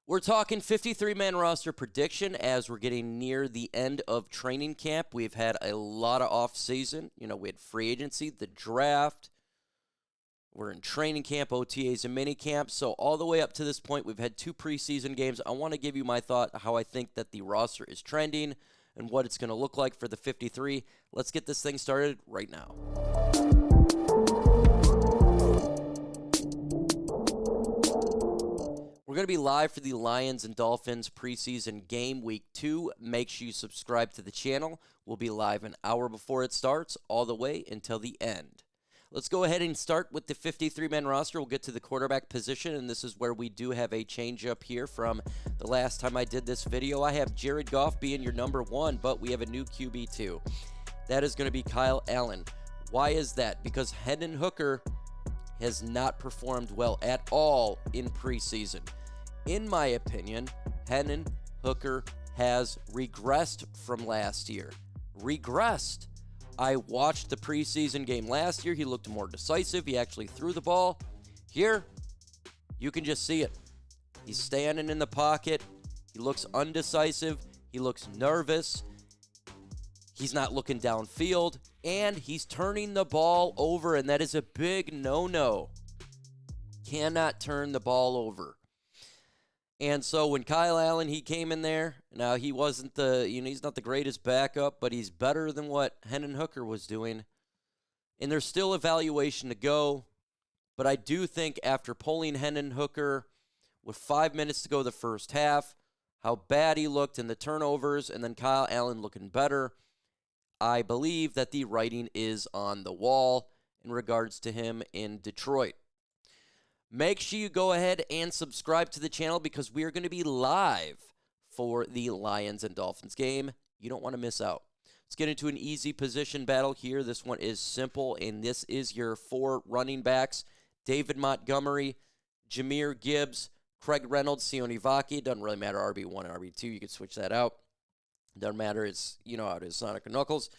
We're talking 53-man roster prediction as we're getting near the end of training camp. We've had a lot of off-season. We had free agency, the draft. We're in training camp, OTAs, and mini camp. So all the way up to this point, we've had 2 preseason games. I want to give you my thought how I think that the roster is trending and what it's going to look like for the 53. Let's get this thing started right now. We're going to be live for the Lions and Dolphins preseason game week 2. Make sure you subscribe to the channel. We'll be live an hour before it starts, all the way until the end. Let's go ahead and start with the 53-man roster. We'll get to the quarterback position, and this is where we do have a change-up here from the last time I did this video. I have Jared Goff being your number 1, but we have a new QB2. That is going to be Kyle Allen. Why is that? Because Hendon Hooker has not performed well at all in preseason. In my opinion, Hendon Hooker has regressed from last year. Regressed. I watched the preseason game last year. He looked more decisive. He actually threw the ball. Here, you can just see it. He's standing in the pocket. He looks undecisive. He looks nervous. He's not looking downfield. And he's turning the ball over, and that is a big no-no. Cannot turn the ball over. And so when Kyle Allen, he came in there, now he wasn't he's not the greatest backup, but he's better than what Hendon Hooker was doing. And there's still evaluation to go, but I do think after pulling Hendon Hooker with 5 minutes to go the first half, how bad he looked in the turnovers, and then Kyle Allen looking better, I believe that the writing is on the wall in regards to him in Detroit. Make sure you go ahead and subscribe to the channel because we are going to be live for the Lions and Dolphins game. You don't want to miss out. Let's get into an easy position battle here. This one is simple, and this is your 4 running backs. David Montgomery, Jahmyr Gibbs, Craig Reynolds, Sione Vaki. Doesn't really matter RB1 and RB2. You can switch that out. Doesn't matter. It's, how it is, Sonic and Knuckles.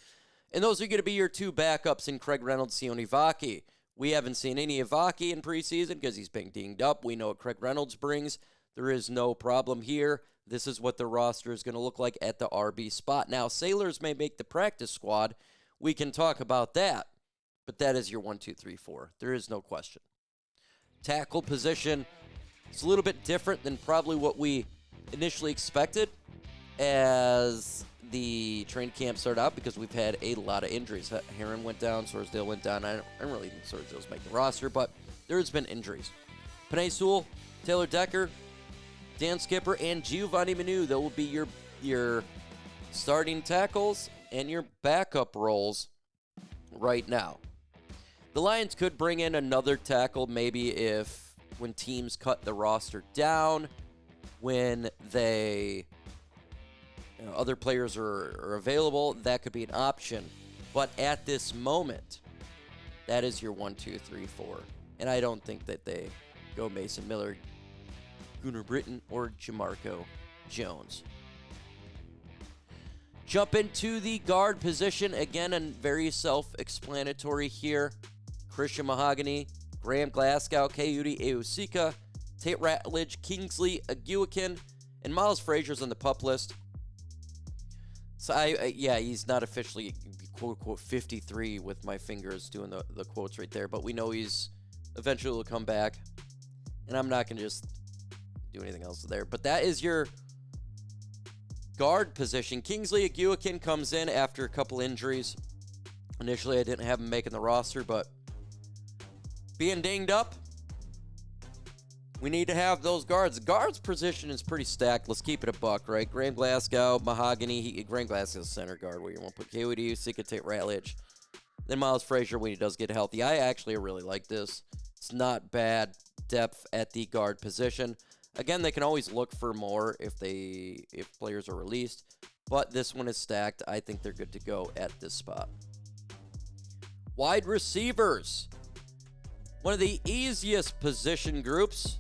And those are going to be your 2 backups in Craig Reynolds, Sione Vaki. We haven't seen any of Vaki in preseason because he's been dinged up. We know what Craig Reynolds brings. There is no problem here. This is what the roster is going to look like at the RB spot. Now, Sailors may make the practice squad. We can talk about that. But that is your 1, 2, 3, 4. There is no question. Tackle position is a little bit different than probably what we initially expected as the training camp started out because we've had a lot of injuries. Heron went down, Sorsdale went down. I don't really think Sorsdale's making the roster, but there's been injuries. Penei Sewell, Taylor Decker, Dan Skipper, and Giovanni Manu. That will be your starting tackles and your backup roles right now. The Lions could bring in another tackle maybe when teams cut the roster down, when they other players are available, that could be an option. But at this moment, that is your 1, 2, 3, 4. And I don't think that they go Mason Miller, Gunnar Britton, or Jamarco Jones. Jump into the guard position. Again, and very self-explanatory here. Christian Mahogany, Graham Glasgow, Kayode Eosika, Tate Ratledge, Kingsley Aguiakin, and Miles Frazier's on the PUP list. So, he's not officially, quote-unquote, 53 with my fingers doing the quotes right there, but we know he's eventually will come back, and I'm not going to just do anything else there. But that is your guard position. Kingsley Aguiakin comes in after a couple injuries. Initially, I didn't have him making the roster, but being dinged up, we need to have those guards. Guards position is pretty stacked. Let's keep it a buck, right? Graham Glasgow, Mahogany. Graham Glasgow's center guard where you won't put Kayode Eosika, Tate Ratledge. Then Miles Frazier when he does get healthy. I actually really like this. It's not bad depth at the guard position. Again, they can always look for more if players are released. But this one is stacked. I think they're good to go at this spot. Wide receivers. One of the easiest position groups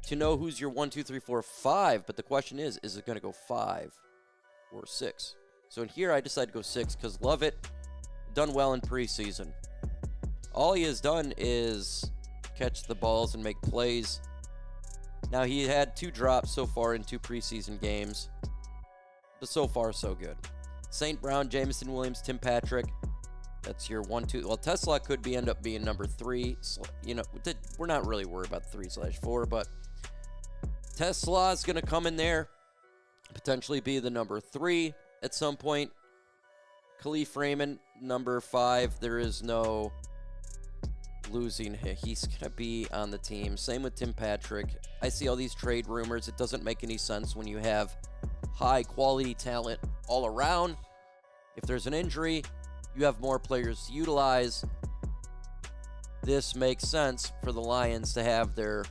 to know who's your 1, 2, 3, 4, 5. But the question is it going to go 5 or 6? So in here, I decided to go 6 because Lovett done well in preseason. All he has done is catch the balls and make plays. Now, he had 2 drops so far in 2 preseason games, but so far, so good. St. Brown, Jameson Williams, Tim Patrick. That's your 1, 2. Well, TeSlaa could end up being number 3. So, you know, we're not really worried about 3/4, but TeSlaa is going to come in there, potentially be the number 3 at some point. Kalif Raymond, number 5. There is no losing him. He's going to be on the team. Same with Tim Patrick. I see all these trade rumors. It doesn't make any sense when you have high-quality talent all around. If there's an injury, you have more players to utilize. This makes sense for the Lions to have their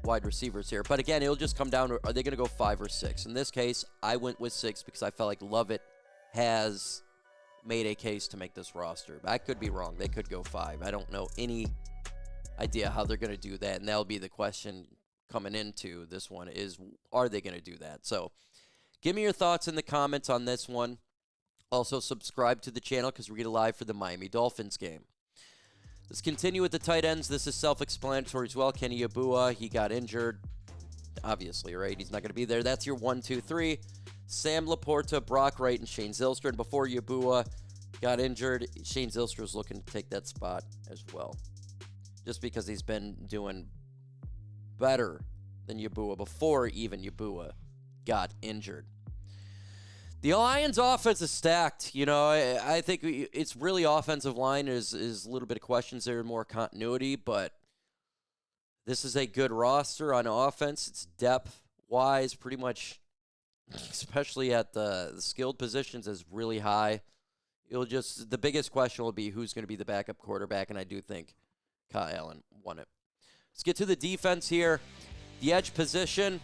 wide receivers here. But again, it'll just come down to, are they going to go 5 or 6? In this case, I went with 6 because I felt like Lovett has made a case to make this roster. I could be wrong. They could go 5. I don't know any idea how they're going to do that. And that'll be the question coming into this one is, are they going to do that? So give me your thoughts in the comments on this one. Also, subscribe to the channel because we're going to live for the Miami Dolphins game. Let's continue with the tight ends. This is self-explanatory as well. Kenny Yabua, he got injured. Obviously, right? He's not going to be there. That's your 1, 2, 3. Sam LaPorta, Brock Wright, and Shane Zylstra. And before Yabua got injured, Shane Zylstra was looking to take that spot as well. Just because he's been doing better than Yabua before even Yabua got injured. The Lions' offense is stacked. You know, I think it's really offensive line is a little bit of questions there, more continuity, but this is a good roster on offense. It's depth-wise pretty much, especially at the skilled positions, is really high. The biggest question will be who's going to be the backup quarterback, and I do think Kyle Allen won it. Let's get to the defense here. The edge position.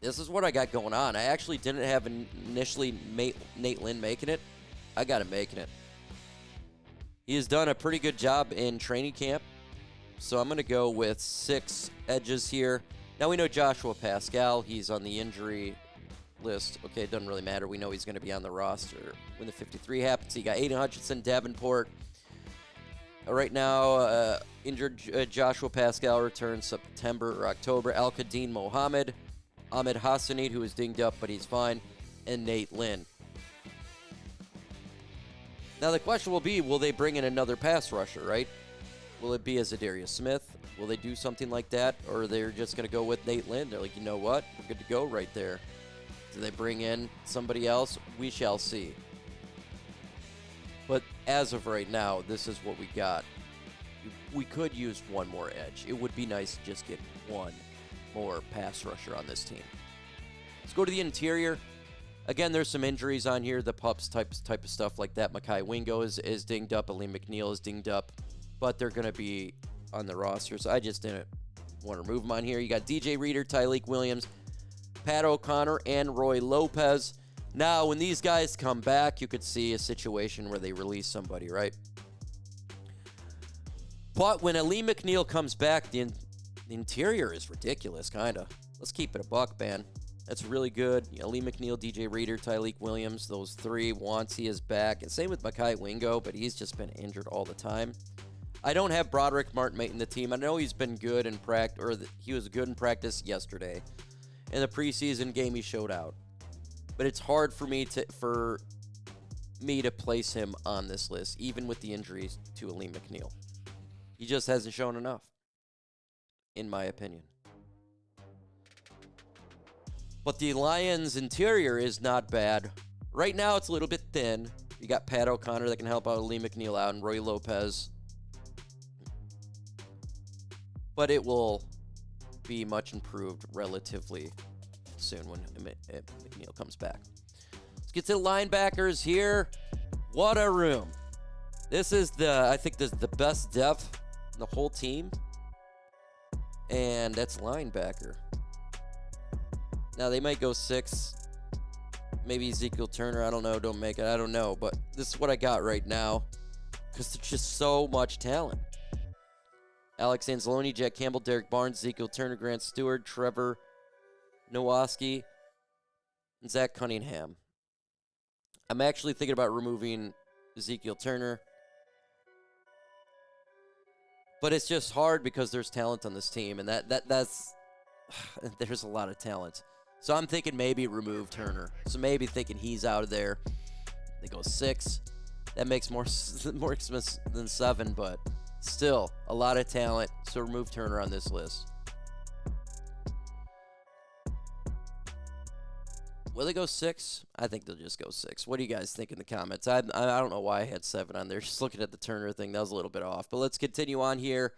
This is what I got going on. I actually didn't have initially Nate Lynn making it. I got him making it. He has done a pretty good job in training camp. So I'm going to go with 6 edges here. Now we know Joshua Pascal. He's on the injury list. Okay, it doesn't really matter. We know he's going to be on the roster when the 53 happens. You got Aiden Hutchinson, Davenport. Right now, injured Joshua Pascal returns September or October. Al-Qadim Mohammed. Ahmed Hassanid, who is dinged up, but he's fine, and Nate Lynn. Now the question will be, will they bring in another pass rusher, right? Will it be a Zadarius Smith? Will they do something like that? Or they're just going to go with Nate Lynn? They're like, you know what? We're good to go right there. Do they bring in somebody else? We shall see. But as of right now, this is what we got. We could use one more edge. It would be nice to just get one more pass rusher on this team. Let's go to the interior. Again, there's some injuries on here. The pups type of stuff like that. Makai Wingo is dinged up. Aleem McNeil is dinged up. But they're going to be on the roster. So I just didn't want to remove them on here. You got DJ Reader, Tyleik Williams, Pat O'Connor, and Roy Lopez. Now, when these guys come back, you could see a situation where they release somebody, right? But when Aleem McNeil comes back, the interior is ridiculous, kind of. Let's keep it a buck, man. That's really good. Aleem McNeil, DJ Reader, Tyleik Williams, those 3. Wansi is back. And same with Makai Wingo, but he's just been injured all the time. I don't have Broderick Martin making the team. I know he's been good in practice, or he was good in practice yesterday. In the preseason game, he showed out. But it's hard for me to place him on this list, even with the injuries to Aleem McNeil. He just hasn't shown enough, in my opinion. But the Lions' interior is not bad. Right now, it's a little bit thin. You got Pat O'Connor that can help out Aleem McNeil out, and Roy Lopez. But it will be much improved relatively soon when McNeil comes back. Let's get to the linebackers here. What a room. This is I think this is the best depth in the whole team. And that's linebacker. Now they might go 6. Maybe Ezekiel Turner. I don't know. Don't make it. I don't know. But this is what I got right now. Because there's just so much talent. Alex Anzalone, Jack Campbell, Derek Barnes, Ezekiel Turner, Grant Stewart, Trevor Nowoski, and Zach Cunningham. I'm actually thinking about removing Ezekiel Turner. But it's just hard because there's talent on this team, and that's there's a lot of talent. So I'm thinking maybe remove Turner. So maybe thinking he's out of there. They go 6. That makes more expense than 7, but still a lot of talent. So remove Turner on this list. Will they go 6? I think they'll just go 6. What do you guys think in the comments? I don't know why I had 7 on there. Just looking at the Turner thing, that was a little bit off. But let's continue on here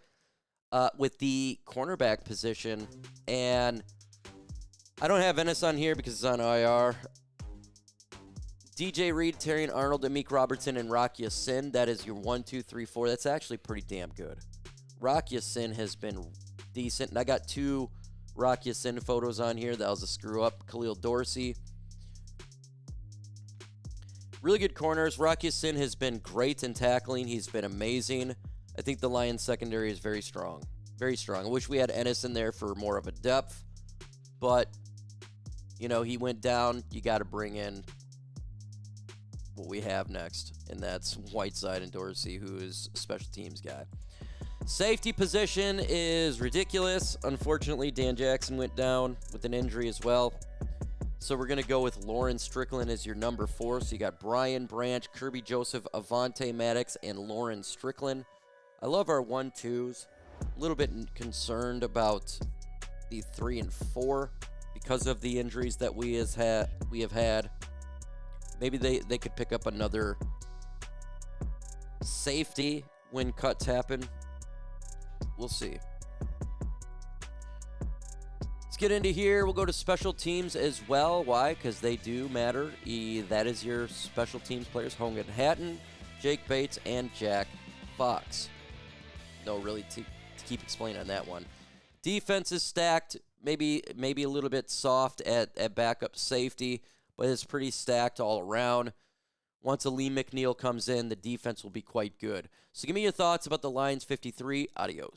with the cornerback position. And I don't have Ennis on here because it's on IR. DJ Reed, Terrion Arnold, Amik Robertson, and Rock Ya-Sin. That is your 1, 2, 3, 4. That's actually pretty damn good. Rock Ya-Sin has been decent. And I got 2 Rock Ya-Sin photos on here. That was a screw up. Khalil Dorsey. Really good corners. Rock Ya-Sin has been great in tackling. He's been amazing. I think the Lions secondary is very strong. Very strong. I wish we had Ennis in there for more of a depth. But, you know, he went down. You got to bring in what we have next. And that's Whiteside and Dorsey, who is a special teams guy. Safety position is ridiculous. Unfortunately, Dan Jackson went down with an injury as well. So we're going to go with Lauren Strickland as your number 4. So you got Brian Branch, Kirby Joseph, Avonte Maddox, and Lauren Strickland. I love our 1-2s. A little bit concerned about the 3 and 4 because of the injuries that we have had. Maybe they could pick up another safety when cuts happen. We'll see. Let's get into here. We'll go to special teams as well. Why? Because they do matter. That is your special teams players. Hogan Hatton, Jake Bates, and Jack Fox. No, really, to keep explaining on that one. Defense is stacked. Maybe a little bit soft at backup safety, but it's pretty stacked all around. Once Lee McNeil comes in, the defense will be quite good. So give me your thoughts about the Lions 53. Adios.